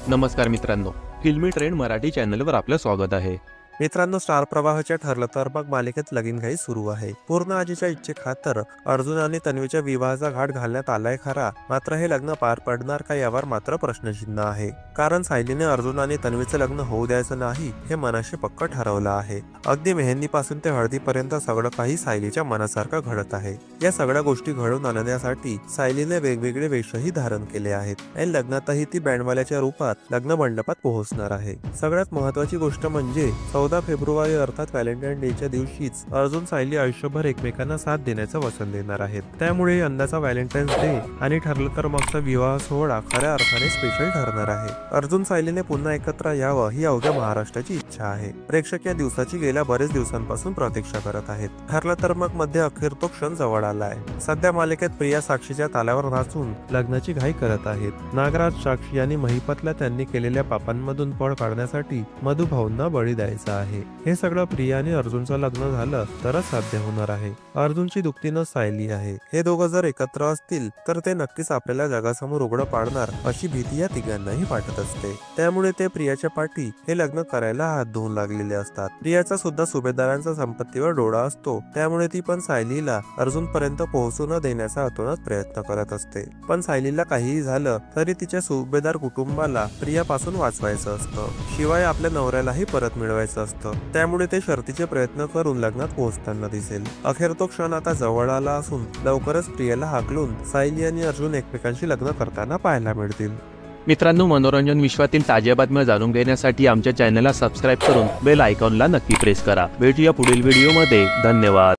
नमस्कार मित्रांनो, फिल्मी ट्रेंड मराठी चॅनलवर आपलं स्वागत आहे। मित्रांनो, स्टार प्रवाहाच्या ठरलं तर मग मालिकेत लगीनघाई सुरू आहे। पूर्ण आजीच्या इच्छेखातर अर्जुन आणि तन्वीच्या विवाहाचा घाट घालण्यात आलाय खरा, मात्र हे लग्न पार पडणार का यावर मात्र प्रश्नचिन्ह आहे। कारण सायलीने अर्जुन आणि तन्वीचं लग्न होऊ द्यायचं नाही हे मनाशी पक्क ठरवलं आहे। अगदी मेहंदीपासून ते हळदीपर्यंत सगळं काही सायलीच्या मनासारखं घडत आहे। या सगळ्या गोष्टी घडून आणण्यासाठी सायलीने वेगवेगळे वेशही धारण केले आहेत आणि लग्नातही ती बँडवाल्याच्या रूपात लग्न मंडपात पोहोचणार आहे। सगळ्यात महत्वाची गोष्ट म्हणजे 14 फेब्रुवारी अर्थात व्हॅलेंटाईन डेच्या दिवशीच अर्जुन सायली आयुष्यभर एकमेकांना साथ देण्याचं वचन देणार आहेत। त्यामुळे यंदाचा व्हॅलेंटाईन्स डे आणि ठरलं तर मगचा विवाह सोहळा खऱ्या अर्थाने स्पेशल ठरणार आहे। अर्जुन सायलीने पुन्हा एकत्र यावं ही अवघ्या महाराष्ट्राची इच्छा आहे। प्रेक्षक या दिवसाची गेल्या बरेच दिवसांपासून प्रतीक्षा करत आहेत। ठरलं तर मग मध्ये अखेर तो क्षण जवळ आलाय। सध्या मालिकेत प्रिया साक्षीच्या तालावर नाचून लग्नाची घाई करत आहेत। नागराज साक्षी यांनी महिपतला त्यांनी केलेल्या पापांमधून पळ काढण्यासाठी मधु भाऊंना बळी द्यायचा आहे। हे सगळं प्रिया आणि अर्जुनचं लग्न झालं तरच साध्य होणार आहे। अर्जुनची दुखतीनं सायली आहे। हे दोघं जर एकत्र असतील तर ते नक्कीच आपल्याला जगासमोर उघडं पाडणार अशी भीती या तिघांनाही वाटत असते। त्यामुळे ते प्रियाच्या पाठी हे लग्न करायला हात धुवून लागलेले असतात। प्रियाचा सुद्धा सुभेदारांचा संपत्तीवर डोळा असतो, त्यामुळे ती पण सायलीला अर्जुन पर्यंत पोहोचू न देण्याचा अतोनात प्रयत्न करत असते। पण सायलीला काहीही झालं तरी तिच्या सुभेदार कुटुंबाला प्रियापासून वाचवायचं असतं, शिवाय आपल्या नवऱ्यालाही परत मिळवायचं असतं। त्यामुळे ते शर्तीचे प्रयत्न करून लग्नात पोहोचताना दिसेल। अखेर तो क्षण आता जवळ आला असून लवकरच प्रियाला हाकलून सायली आणि अर्जुन एकमेकांशी लग्न करताना पाहायला मिळतील। मित्रांनो, मनोरंजन विश्वातील ताज्या बातम्या जाणून घेण्यासाठी आमच्या चॅनलला सबस्क्राईब करून बेल आयकॉनला नक्की प्रेस करा। भेटूया पुढील व्हिडिओमध्ये। धन्यवाद।